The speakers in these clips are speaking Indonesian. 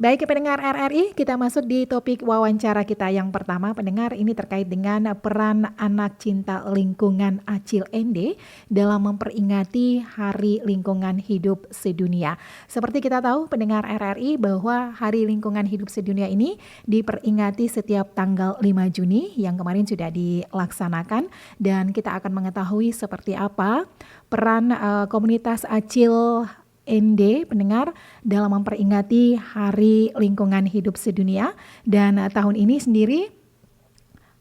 Baik, pendengar RRI, kita masuk di topik wawancara kita yang pertama. Pendengar, ini terkait dengan peran anak cinta lingkungan Acil Ende dalam memperingati Hari Lingkungan Hidup Sedunia. Seperti kita tahu, pendengar RRI, bahwa Hari Lingkungan Hidup Sedunia ini diperingati setiap tanggal 5 Juni yang kemarin sudah dilaksanakan, dan kita akan mengetahui seperti apa peran komunitas Acil ND pendengar dalam memperingati Hari Lingkungan Hidup Sedunia. Dan tahun ini sendiri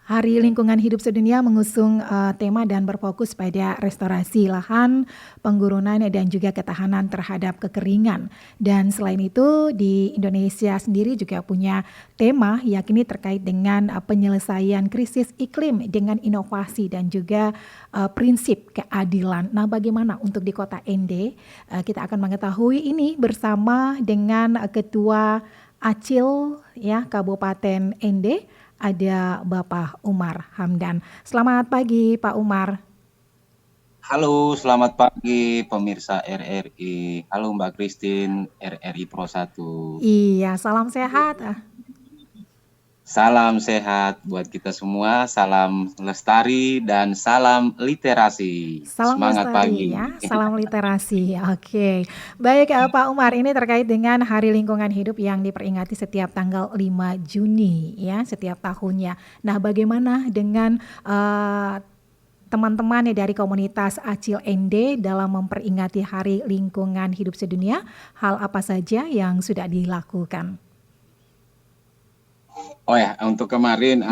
Hari Lingkungan Hidup Sedunia mengusung tema dan berfokus pada restorasi lahan, penggurunan dan juga ketahanan terhadap kekeringan. Dan selain itu di Indonesia sendiri juga punya tema yakni terkait dengan penyelesaian krisis iklim dengan inovasi dan juga prinsip keadilan. Nah, bagaimana untuk di Kota Ende? Kita akan mengetahui ini bersama dengan Ketua Acil ya Kabupaten Ende, ada Bapak Umar Hamdan. Selamat pagi Pak Umar. Halo, selamat pagi pemirsa RRI. Halo Mbak Christine, RRI Pro 1. Iya, salam sehat. Salam sehat buat kita semua, salam lestari dan salam literasi. Salam Semangat lestari pagi. ya, salam literasi. Oke. Baik Pak Umar, ini terkait dengan Hari Lingkungan Hidup yang diperingati setiap tanggal 5 Juni ya, setiap tahunnya. Nah, bagaimana dengan teman-teman dari komunitas Acil ND dalam memperingati Hari Lingkungan Hidup Sedunia? Hal apa saja yang sudah dilakukan? Oh ya, untuk kemarin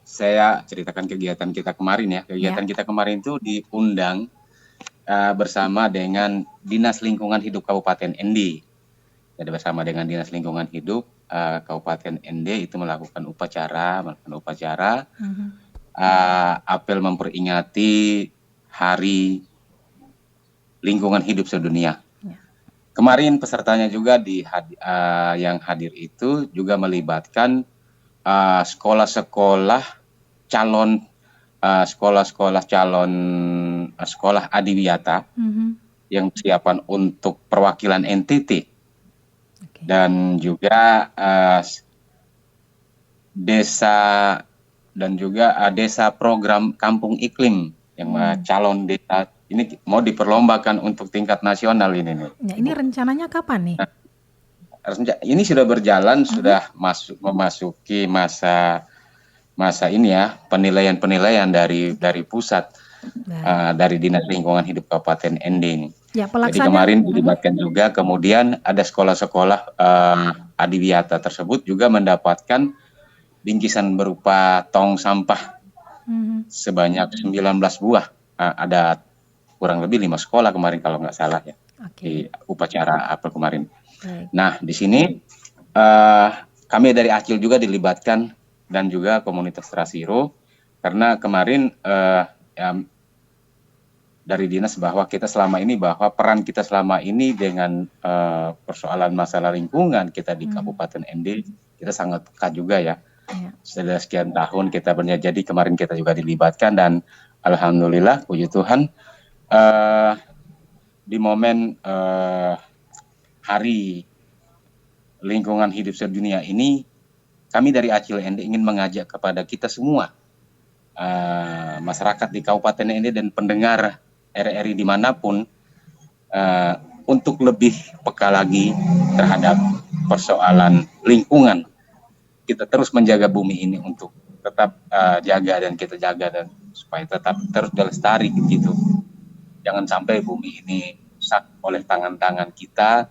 saya ceritakan kegiatan kita kemarin ya. Kegiatan kita kemarin itu diundang bersama dengan Dinas Lingkungan Hidup Kabupaten ND. Jadi bersama dengan Dinas Lingkungan Hidup Kabupaten ND itu melakukan upacara apel memperingati Hari Lingkungan Hidup Sedunia. Kemarin pesertanya juga yang hadir itu juga melibatkan sekolah-sekolah calon sekolah adiwiyata yang persiapan untuk perwakilan NTT dan juga desa dan juga desa program kampung iklim yang calon desa ini mau diperlombakan untuk tingkat nasional ini nih. Ya, ini rencananya kapan nih? Ini sudah berjalan, sudah memasuki masa ini ya, penilaian dari pusat dari Dinas Lingkungan Hidup Kabupaten ND ini. Ya, jadi kemarin dilibatkan juga, kemudian ada sekolah-sekolah adiwiyata tersebut juga mendapatkan bingkisan berupa tong sampah sebanyak 19 buah. Ada kurang lebih 5 sekolah kemarin kalau nggak salah ya, di upacara apel kemarin. Nah, di sini kami dari Acil juga dilibatkan dan juga komunitas Trasiro, karena kemarin dari dinas bahwa peran kita selama ini dengan persoalan masalah lingkungan kita di Kabupaten ND, kita sangat peka juga ya. Sudah sekian tahun kita jadi kemarin kita juga dilibatkan, dan alhamdulillah puji Tuhan di momen Hari Lingkungan Hidup Sedunia ini, kami dari Acil ND ingin mengajak kepada kita semua, masyarakat di Kabupaten ND dan pendengar RRI dimanapun, untuk lebih peka lagi terhadap persoalan lingkungan. Kita terus menjaga bumi ini untuk tetap jaga dan kita jaga, dan supaya tetap terus lestari gitu. Jangan sampai bumi ini rusak oleh tangan-tangan kita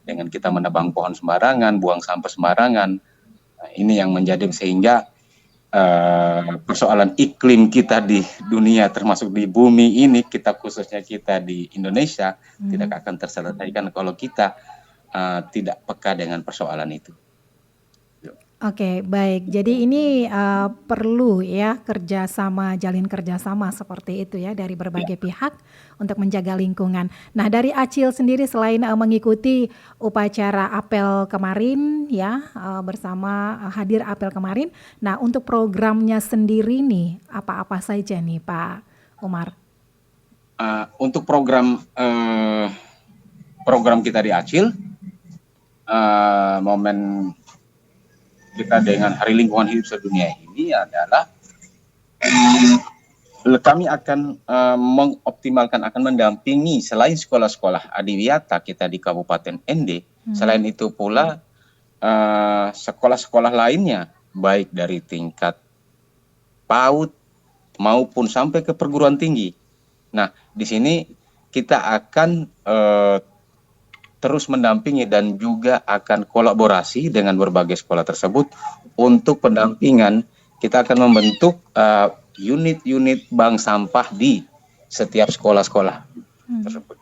dengan kita menebang pohon sembarangan, buang sampah sembarangan. Nah, ini yang menjadi sehingga persoalan iklim kita di dunia, termasuk di bumi ini, khususnya kita di Indonesia, tidak akan terselesaikan kalau kita tidak peka dengan persoalan itu. Oke, baik. Jadi ini perlu ya jalin kerjasama seperti itu ya dari berbagai pihak untuk menjaga lingkungan. Nah, dari Acil sendiri selain mengikuti upacara apel kemarin ya, bersama hadir apel kemarin. Nah, untuk programnya sendiri nih apa-apa saja nih Pak Umar? Untuk program kita di Acil momen kita dengan Hari Lingkungan Hidup Sedunia ini adalah kami akan mengoptimalkan, akan mendampingi selain sekolah-sekolah adiwiyata kita di Kabupaten Ende, selain itu pula sekolah-sekolah lainnya, baik dari tingkat PAUD maupun sampai ke perguruan tinggi. Nah, di sini kita akan terus mendampingi dan juga akan kolaborasi dengan berbagai sekolah tersebut untuk pendampingan. Kita akan membentuk unit-unit bank sampah di setiap sekolah-sekolah tersebut.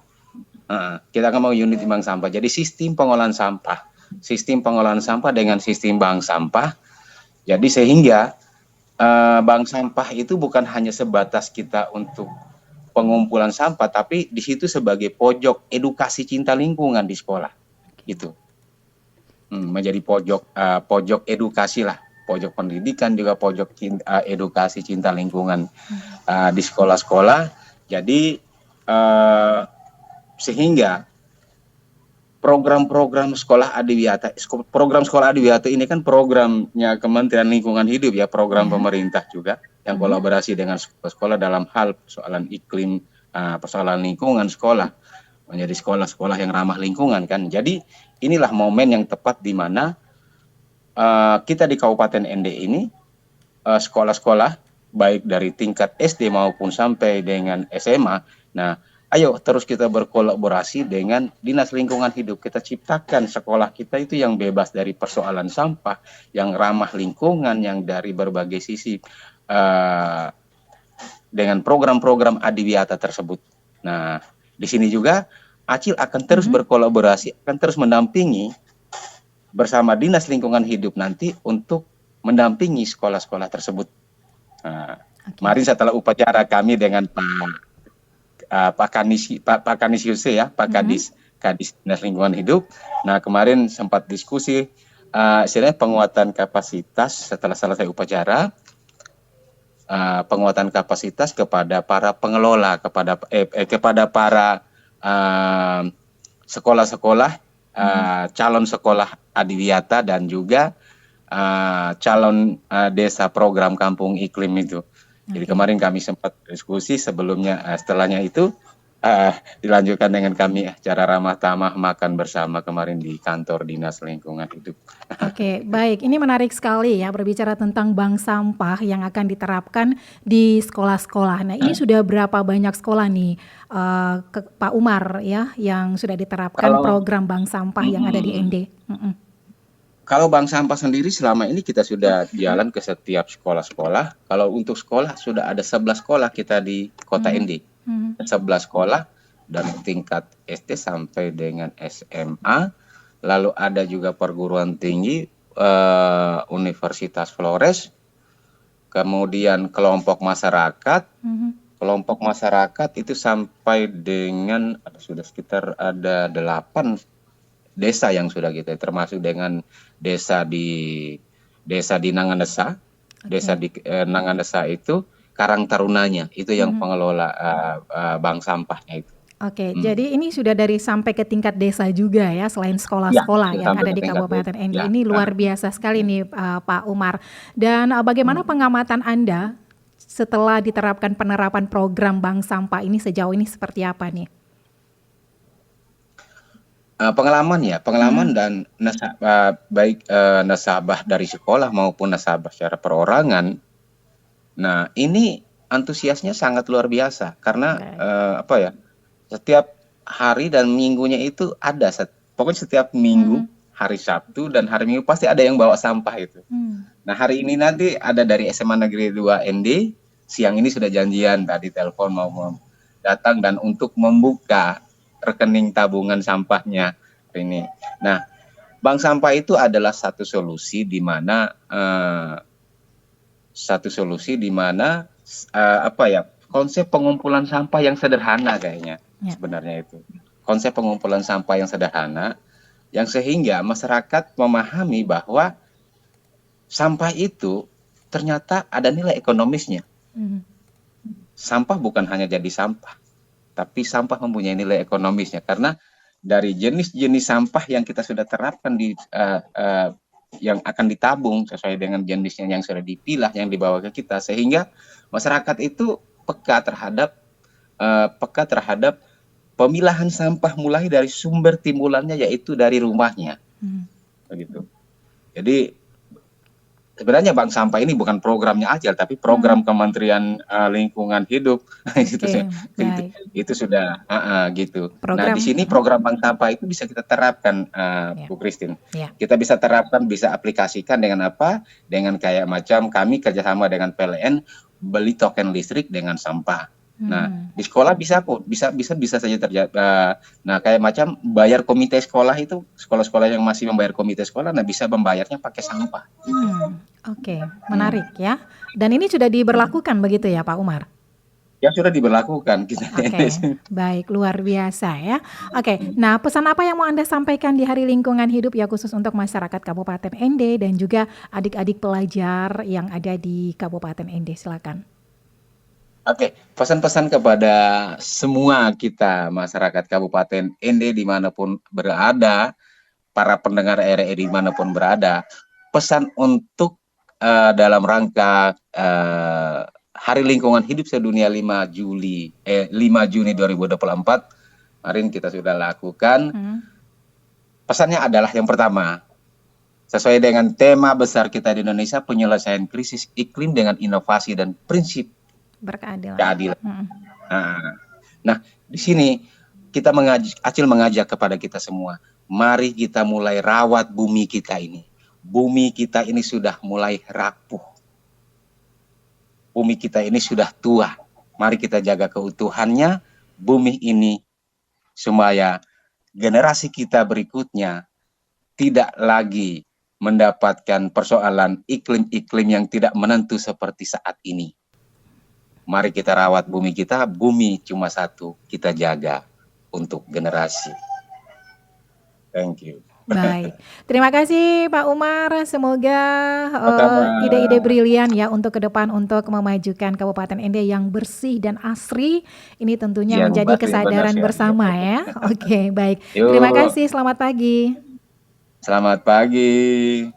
Kita akan mau unit bank sampah. Jadi sistem pengolahan sampah dengan sistem bank sampah. Jadi sehingga bank sampah itu bukan hanya sebatas kita untuk pengumpulan sampah, tapi di situ sebagai pojok edukasi cinta lingkungan di sekolah, gitu. Menjadi pojok edukasi lah, pojok pendidikan juga pojok edukasi cinta lingkungan di sekolah-sekolah. Jadi sehingga program sekolah adiwiyata ini kan programnya Kementerian Lingkungan Hidup ya, program pemerintah juga yang kolaborasi dengan sekolah dalam hal persoalan iklim, persoalan lingkungan sekolah, menjadi sekolah-sekolah yang ramah lingkungan kan. Jadi inilah momen yang tepat di mana kita di Kabupaten Ende ini sekolah-sekolah baik dari tingkat SD maupun sampai dengan SMA. Nah, ayo terus kita berkolaborasi dengan Dinas Lingkungan Hidup. Kita ciptakan sekolah kita itu yang bebas dari persoalan sampah, yang ramah lingkungan, yang dari berbagai sisi dengan program-program adiwiyata tersebut. Nah, di sini juga Acil akan terus berkolaborasi, akan terus mendampingi bersama Dinas Lingkungan Hidup nanti untuk mendampingi sekolah-sekolah tersebut. Nah, kemarin setelah upacara kami dengan Pak Kadis Yuse ya, Pak Kadis Dinas Lingkungan Hidup. Nah, kemarin sempat diskusi istilahnya penguatan kapasitas setelah selesai upacara, penguatan kapasitas kepada para pengelola, kepada para sekolah-sekolah, calon sekolah adiwiyata dan juga calon desa program kampung iklim itu. Jadi kemarin kami sempat diskusi sebelumnya, setelahnya itu dilanjutkan dengan kami acara ramah tamah makan bersama kemarin di kantor Dinas Lingkungan Hidup. Oke, baik. Ini menarik sekali ya berbicara tentang bank sampah yang akan diterapkan di sekolah-sekolah. Nah, ini sudah berapa banyak sekolah nih, Pak Umar ya, yang sudah diterapkan program bank sampah yang ada di Ende? Kalau bank sampah sendiri selama ini kita sudah jalan ke setiap sekolah-sekolah. Kalau untuk sekolah sudah ada 11 sekolah kita di Kota Ende. 11 sekolah dari tingkat SD sampai dengan SMA. Lalu ada juga perguruan tinggi, Universitas Flores. Kemudian kelompok masyarakat. Kelompok masyarakat itu sampai dengan sudah sekitar ada 8 desa yang sudah kita, termasuk dengan desa di Nangandesa. Desa di Nangandesa itu Karang Tarunanya, itu yang pengelola bank sampahnya itu. Oke, jadi ini sudah dari sampai ke tingkat desa juga ya, selain sekolah-sekolah yang ada di Kabupaten Ende. Ini luar biasa sekali nih Pak Umar. Dan bagaimana pengamatan Anda setelah diterapkan penerapan program bank sampah ini sejauh ini seperti apa nih? Pengalaman dan baik nasabah dari sekolah maupun nasabah secara perorangan. Nah, ini antusiasnya sangat luar biasa karena setiap hari dan minggunya itu ada, pokoknya setiap minggu, hari Sabtu dan hari Minggu pasti ada yang bawa sampah itu. Nah, hari ini nanti ada dari SMA Negeri 2 ND, siang ini sudah janjian tadi telepon mau datang dan untuk membuka rekening tabungan sampahnya ini. Nah, bank sampah itu adalah satu solusi di mana konsep pengumpulan sampah yang sederhana kayaknya sebenarnya itu. Konsep pengumpulan sampah yang sederhana yang sehingga masyarakat memahami bahwa sampah itu ternyata ada nilai ekonomisnya. Sampah bukan hanya jadi sampah, tapi sampah mempunyai nilai ekonomisnya karena dari jenis-jenis sampah yang kita sudah terapkan di yang akan ditabung sesuai dengan jenisnya yang sudah dipilah, yang dibawa ke kita, sehingga masyarakat itu peka terhadap pemilahan sampah mulai dari sumber timbulannya, yaitu dari rumahnya. Begitu. Jadi sebenarnya bank sampah ini bukan programnya Acil, tapi program Kementerian Lingkungan Hidup. Itu sudah gitu. Nah, di sini program bank sampah itu bisa kita terapkan, Bu Christine. Kita bisa terapkan, bisa aplikasikan dengan apa? Dengan kayak macam kami kerjasama dengan PLN beli token listrik dengan sampah. Nah, di sekolah bisa kok, bisa saja terjadi. Nah, kayak macam bayar komite sekolah itu, sekolah-sekolah yang masih membayar komite sekolah, nah bisa membayarnya pakai sampah. Oke, menarik ya. Dan ini sudah diberlakukan begitu ya, Pak Umar? Ya, sudah diberlakukan. Baik, luar biasa ya. Nah, pesan apa yang mau Anda sampaikan di Hari Lingkungan Hidup ya, khusus untuk masyarakat Kabupaten Ende dan juga adik-adik pelajar yang ada di Kabupaten Ende? Silakan. Pesan-pesan kepada semua kita masyarakat Kabupaten Ende dimanapun berada, para pendengar RRI dimanapun berada, pesan untuk dalam rangka Hari Lingkungan Hidup Sedunia 5 Juni 2024, kemarin kita sudah lakukan. Pesannya adalah yang pertama, sesuai dengan tema besar kita di Indonesia, penyelesaian krisis iklim dengan inovasi dan prinsip keadilan. Nah, di sini Acil mengajak kepada kita semua, mari kita mulai rawat bumi kita ini. Bumi kita ini sudah mulai rapuh. Bumi kita ini sudah tua. Mari kita jaga keutuhannya bumi ini, supaya generasi kita berikutnya tidak lagi mendapatkan persoalan iklim-iklim yang tidak menentu seperti saat ini. Mari kita rawat bumi kita, bumi cuma satu, kita jaga untuk generasi. Thank you. Baik, terima kasih Pak Umar. Semoga ide-ide brilian ya untuk ke depan untuk memajukan Kabupaten Ende yang bersih dan asri. Ini tentunya menjadi kesadaran bersama ya. Baik. Terima kasih, selamat pagi. Selamat pagi.